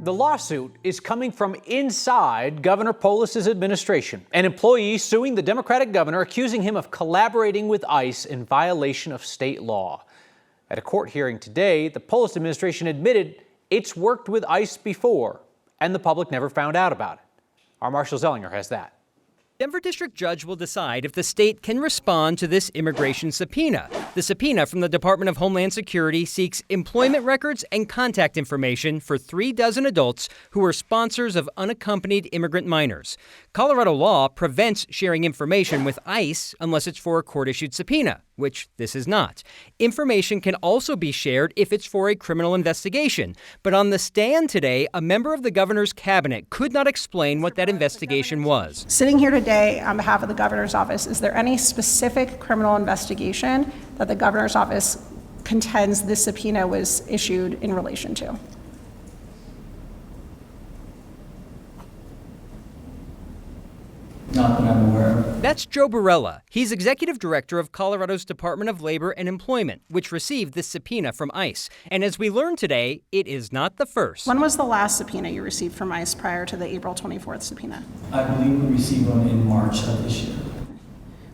The lawsuit is coming from inside Governor Polis's administration. An employee suing the Democratic governor, accusing him of collaborating with ICE in violation of state law. At a court hearing today, the Polis administration admitted it's worked with ICE before, and the public never found out about it. Our Marshall Zellinger has that. Denver District Judge will decide if the state can respond to this immigration subpoena. The subpoena from the Department of Homeland Security seeks employment records and contact information for 36 adults who are sponsors of unaccompanied immigrant minors. Colorado law prevents sharing information with ICE unless it's for a court-issued subpoena, which this is not. Information can also be shared if it's for a criminal investigation. But on the stand today, a member of the governor's cabinet could not explain what that investigation was. Sitting here today on behalf of the governor's office, is there any specific criminal investigation that the governor's office contends this subpoena was issued in relation to? Not that I'm aware of. That's Joe Barella. He's executive director of Colorado's Department of Labor and Employment, which received this subpoena from ICE. And as we learned today, it is not the first. When was the last subpoena you received from ICE prior to the April 24th subpoena? I believe we received one in March of this year.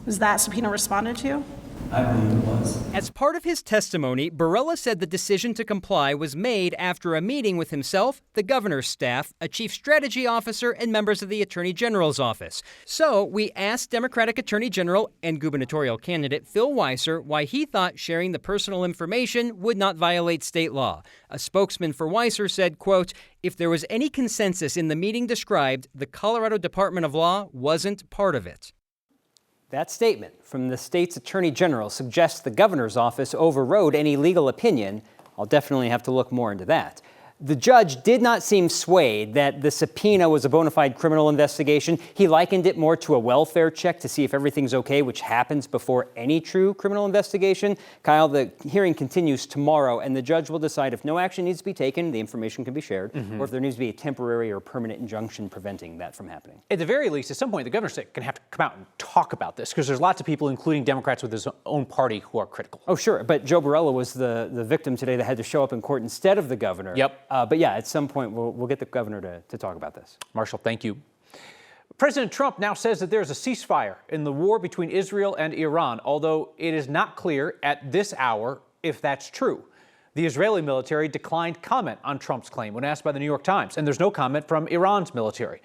Was that subpoena responded to? I believe it was. As part of his testimony, Barella said the decision to comply was made after a meeting with himself, the governor's staff, a chief strategy officer, and members of the Attorney General's office. So we asked Democratic Attorney General and gubernatorial candidate Phil Weiser why he thought sharing the personal information would not violate state law. A spokesman for Weiser said, quote, "If there was any consensus in the meeting described, the Colorado Department of Law wasn't part of it." That statement from the state's attorney general suggests the governor's office overrode any legal opinion. I'll definitely have to look more into that. The judge did not seem swayed that the subpoena was a bona fide criminal investigation. He likened it more to a welfare check to see if everything's okay, which happens before any true criminal investigation. Kyle, the hearing continues tomorrow, and the judge will decide if no action needs to be taken, the information can be shared, or if there needs to be a temporary or permanent injunction preventing that from happening. At the very least, at some point, the governor's going to have to come out and talk about this, because there's lots of people, including Democrats with his own party, who are critical. Oh, sure. But Joe Barella was the victim today that had to show up in court instead of the governor. Yep. But yeah, at some point, we'll get the governor to talk about this. Marshall, thank you. President Trump now says that there's a ceasefire in the war between Israel and Iran, although it is not clear at this hour if that's true. The Israeli military declined comment on Trump's claim when asked by the New York Times, and there's no comment from Iran's military.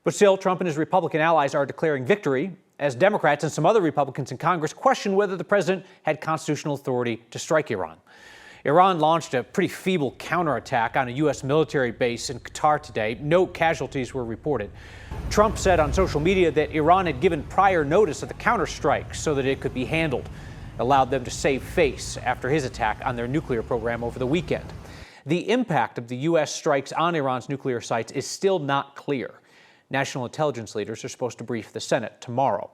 But still, Trump and his Republican allies are declaring victory as Democrats and some other Republicans in Congress question whether the president had constitutional authority to strike Iran. Iran launched a pretty feeble counterattack on a U.S. military base in Qatar today. No casualties were reported. Trump said on social media that Iran had given prior notice of the counterstrike so that it could be handled, allowed them to save face after his attack on their nuclear program over the weekend. The impact of the U.S. strikes on Iran's nuclear sites is still not clear. National intelligence leaders are supposed to brief the Senate tomorrow.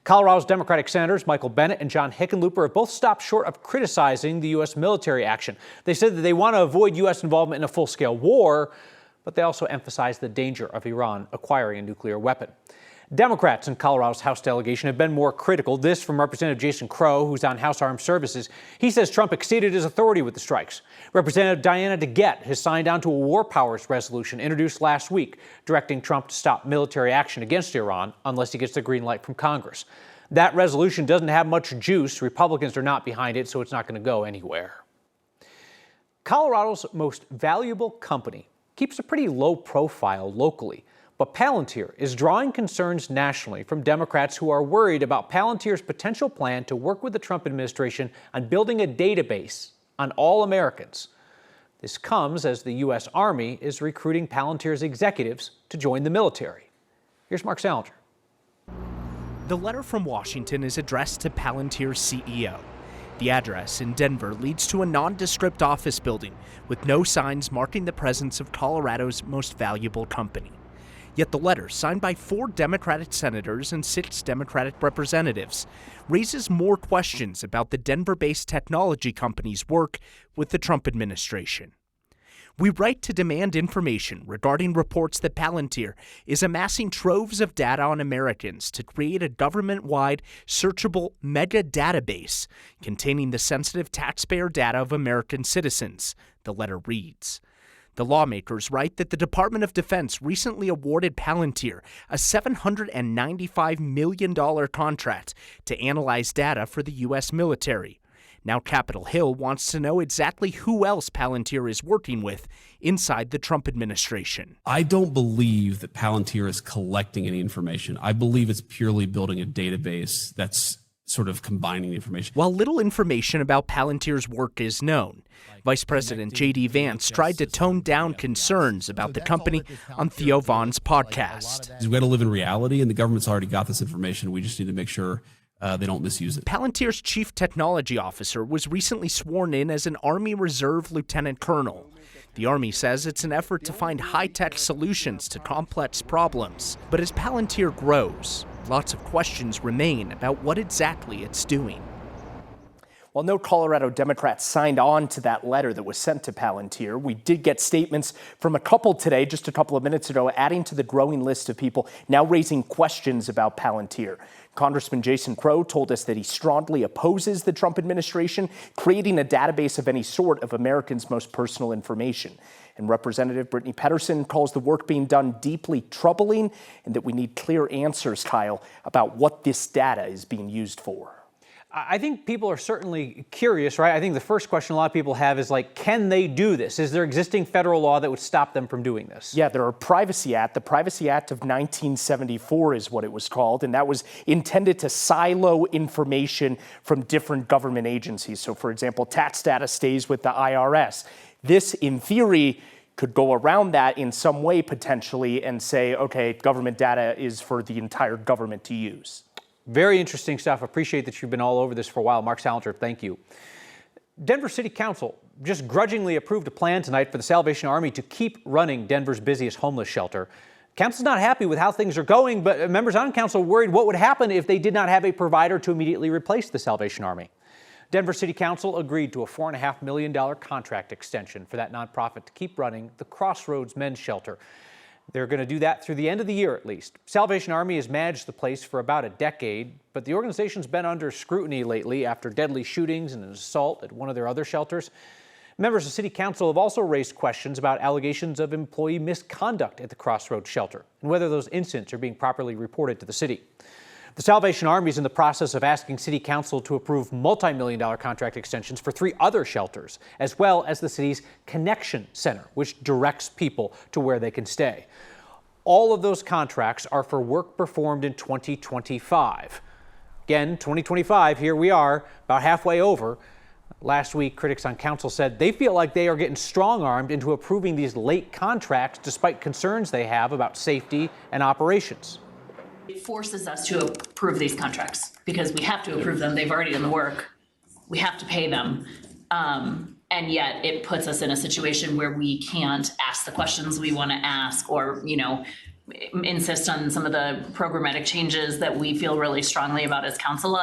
Colorado's Democratic Senators Michael Bennet and John Hickenlooper have both stopped short of criticizing the U.S. military action. They said that they want to avoid U.S. involvement in a full-scale war, but they also emphasized the danger of Iran acquiring a nuclear weapon. Democrats in Colorado's House delegation have been more critical. This from Representative Jason Crow, who's on House Armed Services. He says Trump exceeded his authority with the strikes. Representative Diana DeGette has signed on to a war powers resolution introduced last week, directing Trump to stop military action against Iran unless he gets the green light from Congress. That resolution doesn't have much juice. Republicans are not behind it, so it's not going to go anywhere. Colorado's most valuable company keeps a pretty low profile locally. But Palantir is drawing concerns nationally from Democrats who are worried about Palantir's potential plan to work with the Trump administration on building a database on all Americans. This comes as the U.S. Army is recruiting Palantir's executives to join the military. Here's Mark Salinger. The letter from Washington is addressed to Palantir's CEO. The address in Denver leads to a nondescript office building with no signs marking the presence of Colorado's most valuable company. Yet the letter, signed by 4 Democratic senators and 6 Democratic representatives, raises more questions about the Denver-based technology company's work with the Trump administration. We write to demand information regarding reports that Palantir is amassing troves of data on Americans to create a government-wide searchable mega database containing the sensitive taxpayer data of American citizens, the letter reads. The lawmakers write that the Department of Defense recently awarded Palantir a $795 million contract to analyze data for the U.S. military. Now Capitol Hill wants to know exactly who else Palantir is working with inside the Trump administration. I don't believe that Palantir is collecting any information. I believe it's purely building a database that's sort of combining the information. While little information about Palantir's work is known, Vice President J.D. Vance tried to tone down concerns about the company on Theo Vaughn's podcast. We've got to live in reality, and the government's already got this information. We just need to make sure they don't misuse it. Palantir's chief technology officer was recently sworn in as an Army Reserve lieutenant colonel. The Army says it's an effort to find high-tech solutions to complex problems. But as Palantir grows, lots of questions remain about what exactly it's doing. While no Colorado Democrats signed on to that letter that was sent to Palantir, we did get statements from a couple today, just a couple of minutes ago, adding to the growing list of people now raising questions about Palantir. Congressman Jason Crow told us that he strongly opposes the Trump administration creating a database of any sort of Americans' most personal information. And Representative Brittany Pedersen calls the work being done deeply troubling and that we need clear answers, Kyle, about what this data is being used for. I think people are certainly curious, right? I think the first question a lot of people have is like, can they do this? Is there existing federal law that would stop them from doing this? Yeah, there are Privacy Act. The Privacy Act of 1974 is what it was called, and that was intended to silo information from different government agencies. So, for example, tax data stays with the IRS. This, in theory, could go around that in some way potentially and say, okay, government data is for the entire government to use. Very interesting stuff. Appreciate that you've been all over this for a while. Mark Salinger, thank you. Denver City Council just grudgingly approved a plan tonight for the Salvation Army to keep running Denver's busiest homeless shelter. Council's not happy with how things are going, but members on council worried what would happen if they did not have a provider to immediately replace the Salvation Army. Denver City Council agreed to a $4.5 million contract extension for that nonprofit to keep running the Crossroads Men's Shelter. They're going to do that through the end of the year at least. Salvation Army has managed the place for about a decade, but the organization's been under scrutiny lately after deadly shootings and an assault at one of their other shelters. Members of City Council have also raised questions about allegations of employee misconduct at the Crossroads shelter and whether those incidents are being properly reported to the city. The Salvation Army is in the process of asking City Council to approve multi-million-dollar contract extensions for 3 other shelters, as well as the city's Connection Center, which directs people to where they can stay. All of those contracts are for work performed in 2025. Again, 2025, here we are, about halfway over. Last week, critics on council said they feel like they are getting strong-armed into approving these late contracts despite concerns they have about safety and operations. It forces us to approve these contracts because we have to approve them. They've already done the work. We have to pay them. And yet it puts us in a situation where we can't ask the questions we want to ask or, insist on some of the programmatic changes that we feel really strongly about as council.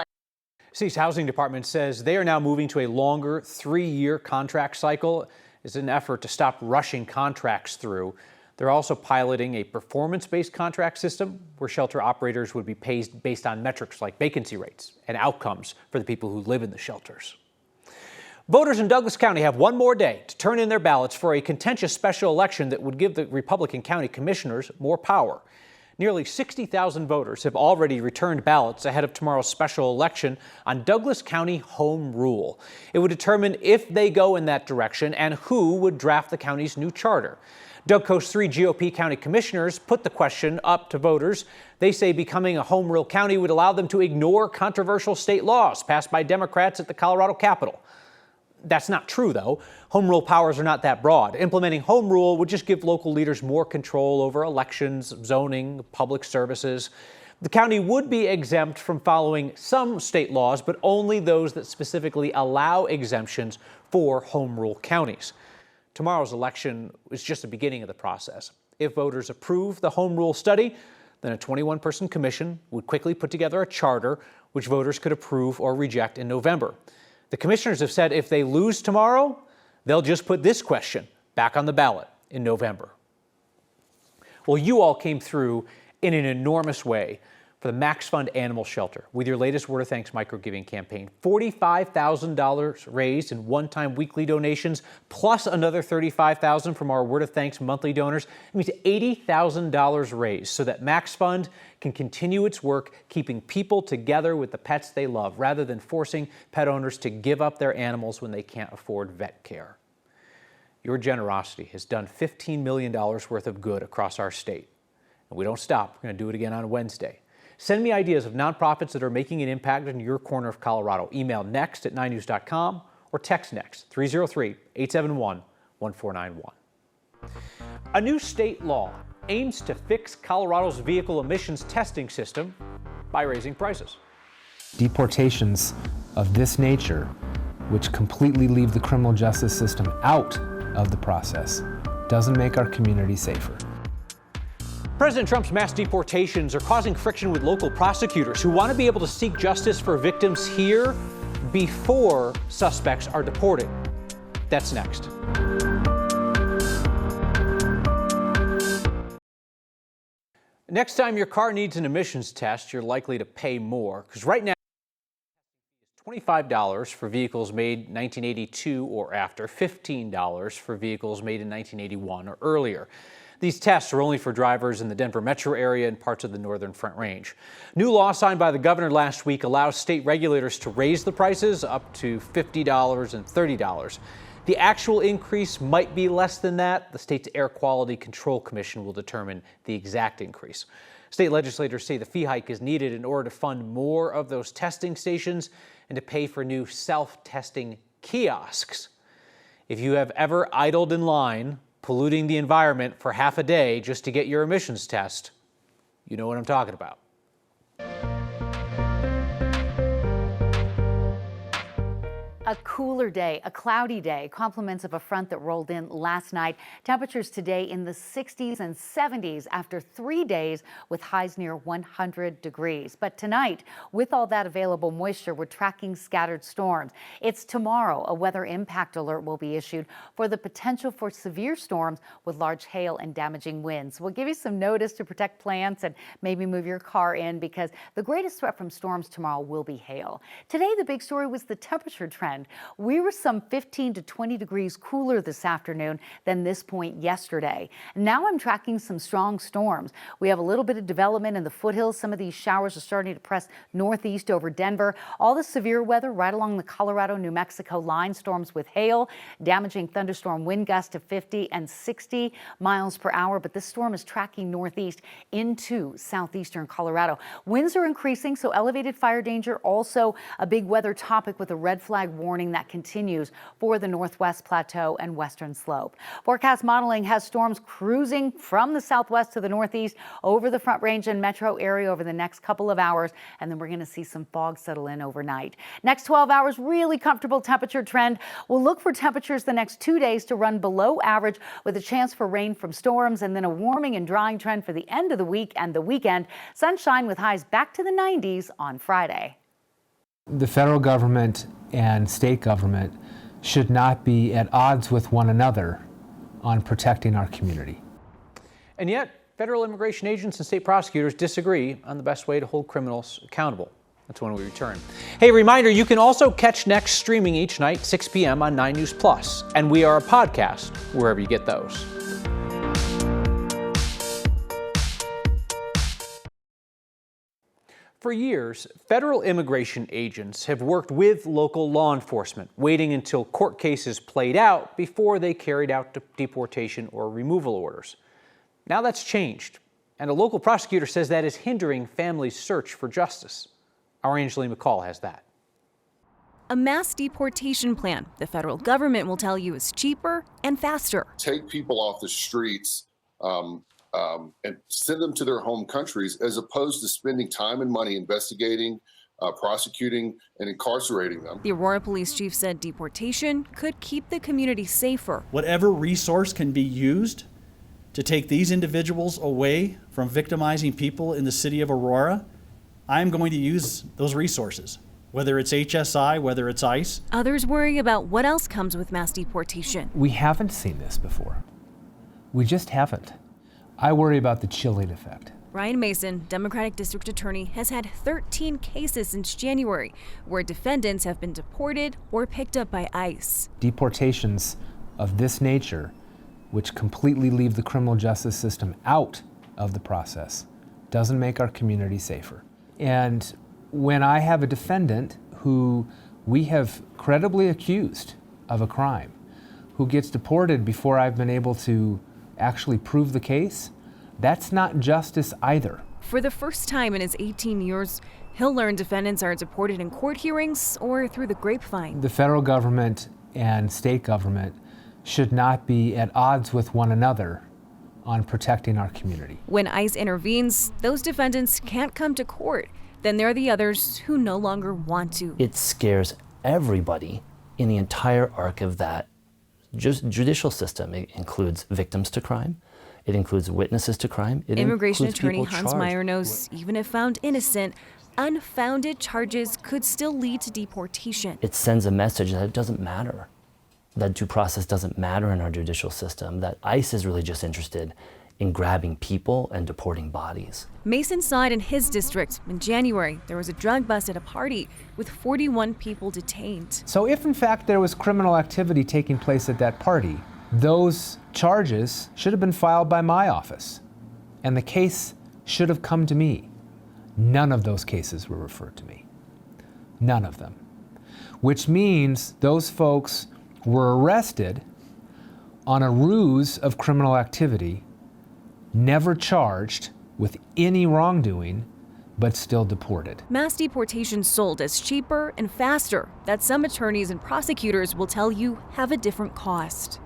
City's housing department says they are now moving to a longer 3-year contract cycle as an effort to stop rushing contracts through. They're also piloting a performance-based contract system where shelter operators would be paid based on metrics like vacancy rates and outcomes for the people who live in the shelters. Voters in Douglas County have one more day to turn in their ballots for a contentious special election that would give the Republican county commissioners more power. Nearly 60,000 voters have already returned ballots ahead of tomorrow's special election on Douglas County home rule. It would determine if they go in that direction and who would draft the county's new charter. Dougco's 3 GOP county commissioners put the question up to voters. They say becoming a home rule county would allow them to ignore controversial state laws passed by Democrats at the Colorado Capitol. That's not true, though. Home rule powers are not that broad. Implementing home rule would just give local leaders more control over elections, zoning, public services. The county would be exempt from following some state laws, but only those that specifically allow exemptions for home rule counties. Tomorrow's election is just the beginning of the process. If voters approve the home rule study, then a 21-person commission would quickly put together a charter which voters could approve or reject in November. The commissioners have said if they lose tomorrow, they'll just put this question back on the ballot in November. Well, you all came through in an enormous way for the Max Fund Animal Shelter with your latest Word of Thanks micro-giving campaign. $45,000 raised in one-time weekly donations, plus another $35,000 from our Word of Thanks monthly donors. It means $80,000 raised so that Max Fund can continue its work keeping people together with the pets they love, rather than forcing pet owners to give up their animals when they can't afford vet care. Your generosity has done $15 million worth of good across our state. And we don't stop. We're going to do it again on Wednesday. Send me ideas of nonprofits that are making an impact in your corner of Colorado. Email next@9news.com or text next 303-871-1491. A new state law aims to fix Colorado's vehicle emissions testing system by raising prices. Deportations of this nature, which completely leave the criminal justice system out of the process, doesn't make our community safer. President Trump's mass deportations are causing friction with local prosecutors who want to be able to seek justice for victims here before suspects are deported. That's next. Next time your car needs an emissions test, you're likely to pay more, because right now it's $25 for vehicles made 1982 or after, $15 for vehicles made in 1981 or earlier. These tests are only for drivers in the Denver metro area and parts of the northern Front Range. New law signed by the governor last week allows state regulators to raise the prices up to $50 and $30. The actual increase might be less than that. The state's Air Quality Control Commission will determine the exact increase. State legislators say the fee hike is needed in order to fund more of those testing stations and to pay for new self-testing kiosks. If you have ever idled in line, polluting the environment for half a day just to get your emissions test, you know what I'm talking about. A cooler day, a cloudy day, compliments of a front that rolled in last night. Temperatures today in the 60s and 70s after 3 days with highs near 100 degrees. But tonight, with all that available moisture, we're tracking scattered storms. It's tomorrow a weather impact alert will be issued for the potential for severe storms with large hail and damaging winds. We'll give you some notice to protect plants and maybe move your car in, because the greatest threat from storms tomorrow will be hail. Today, the big story was the temperature trend. We were some 15 to 20 degrees cooler this afternoon than this point yesterday. Now I'm tracking some strong storms. We have a little bit of development in the foothills. Some of these showers are starting to press northeast over Denver. All the severe weather right along the Colorado-New Mexico line. Storms with hail, damaging thunderstorm wind gusts to 50 and 60 miles per hour. But this storm is tracking northeast into southeastern Colorado. Winds are increasing, so elevated fire danger also a big weather topic with a red flag warning that continues for the Northwest Plateau and Western Slope. Forecast modeling has storms cruising from the southwest to the northeast over the Front Range and metro area over the next couple of hours, and then we're going to see some fog settle in overnight. Next 12 hours, really comfortable temperature trend. We'll look for temperatures the next 2 days to run below average with a chance for rain from storms, and then a warming and drying trend for the end of the week and the weekend. Sunshine with highs back to the 90s on Friday. The federal government and state government should not be at odds with one another on protecting our community. And yet, federal immigration agents and state prosecutors disagree on the best way to hold criminals accountable. That's when we return. Hey, reminder, you can also catch Next streaming each night, 6 p.m. on 9 News Plus. And we are a podcast wherever you get those. For years, federal immigration agents have worked with local law enforcement, waiting until court cases played out before they carried out deportation or removal orders. Now that's changed, and a local prosecutor says that is hindering families' search for justice. Our Angeline McCall has that. A mass deportation plan, the federal government will tell you, is cheaper and faster. Take people off the streets and send them to their home countries, as opposed to spending time and money investigating, prosecuting, and incarcerating them. The Aurora police chief said deportation could keep the community safer. Whatever resource can be used to take these individuals away from victimizing people in the city of Aurora, I'm going to use those resources, whether it's HSI, whether it's ICE. Others worry about what else comes with mass deportation. We haven't seen this before. We just haven't. I worry about the chilling effect. Ryan Mason, Democratic District Attorney, has had 13 cases since January where defendants have been deported or picked up by ICE. Deportations of this nature, which completely leave the criminal justice system out of the process, doesn't make our community safer. And when I have a defendant who we have credibly accused of a crime, who gets deported before I've been able to actually prove the case, that's not justice either. For the first time in his 18 years, he'll learn defendants are deported in court hearings or through the grapevine. The federal government and state government should not be at odds with one another on protecting our community. When ICE intervenes, those defendants can't come to court. Then there are the others who no longer want to. It scares everybody in the entire arc of that judicial system. It includes victims to crime. It includes witnesses to crime. It Immigration includes attorney people Hans charged. Meyer knows even if found innocent, unfounded charges could still lead to deportation. It sends a message that it doesn't matter, that due process doesn't matter in our judicial system, that ICE is really just interested in grabbing people and deporting bodies. Mason saw it in his district. In January, there was a drug bust at a party with 41 people detained. So if in fact there was criminal activity taking place at that party, those charges should have been filed by my office, and the case should have come to me. None of those cases were referred to me. None of them. Which means those folks were arrested on a ruse of criminal activity, never charged with any wrongdoing, but still deported. Mass deportation sold as cheaper and faster, that some attorneys and prosecutors will tell you have a different cost.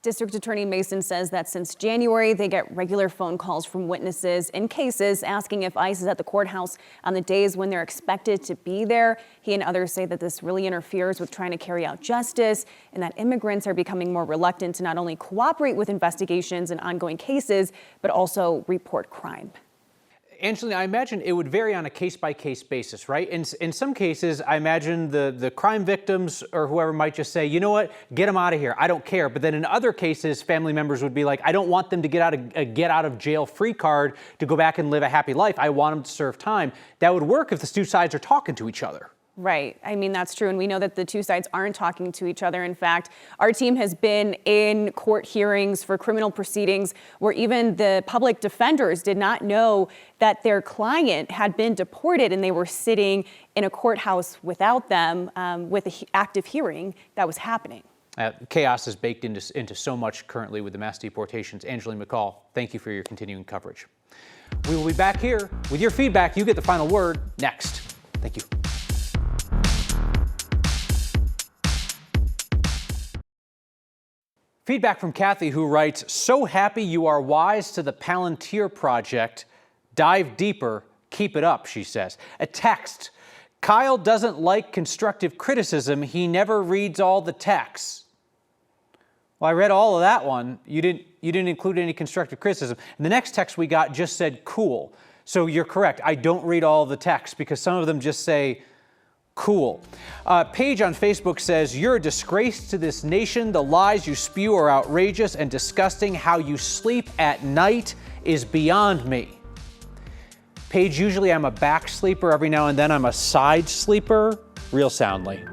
District Attorney Mason says that since January, they get regular phone calls from witnesses in cases asking if ICE is at the courthouse on the days when they're expected to be there. He and others say that this really interferes with trying to carry out justice and that immigrants are becoming more reluctant to not only cooperate with investigations and ongoing cases, but also report crime. Angelina, I imagine it would vary on a case-by-case basis, right? In some cases, I imagine the crime victims or whoever might just say, you know what, get them out of here, I don't care. But then in other cases, family members would be like, I don't want them to get out of jail free card to go back and live a happy life. I want them to serve time. That would work if the two sides are talking to each other. Right. I mean, that's true. And we know that the two sides aren't talking to each other. In fact, our team has been in court hearings for criminal proceedings where even the public defenders did not know that their client had been deported and they were sitting in a courthouse without them with an active hearing that was happening. Chaos is baked into so much currently with the mass deportations. Angelina McCall, thank you for your continuing coverage. We will be back here with your feedback. You get the final word next. Thank you. Feedback from Kathy, who writes, so happy you are wise to the Palantir project. Dive deeper, keep it up, she says. A text, Kyle doesn't like constructive criticism. He never reads all the texts. Well, I read all of that one. You didn't include any constructive criticism. And the next text we got just said cool. So you're correct. I don't read all of the texts because some of them just say cool. Paige on Facebook says, you're a disgrace to this nation. The lies you spew are outrageous and disgusting. How you sleep at night is beyond me. Paige, usually I'm a back sleeper. Every now and then I'm a side sleeper, real soundly.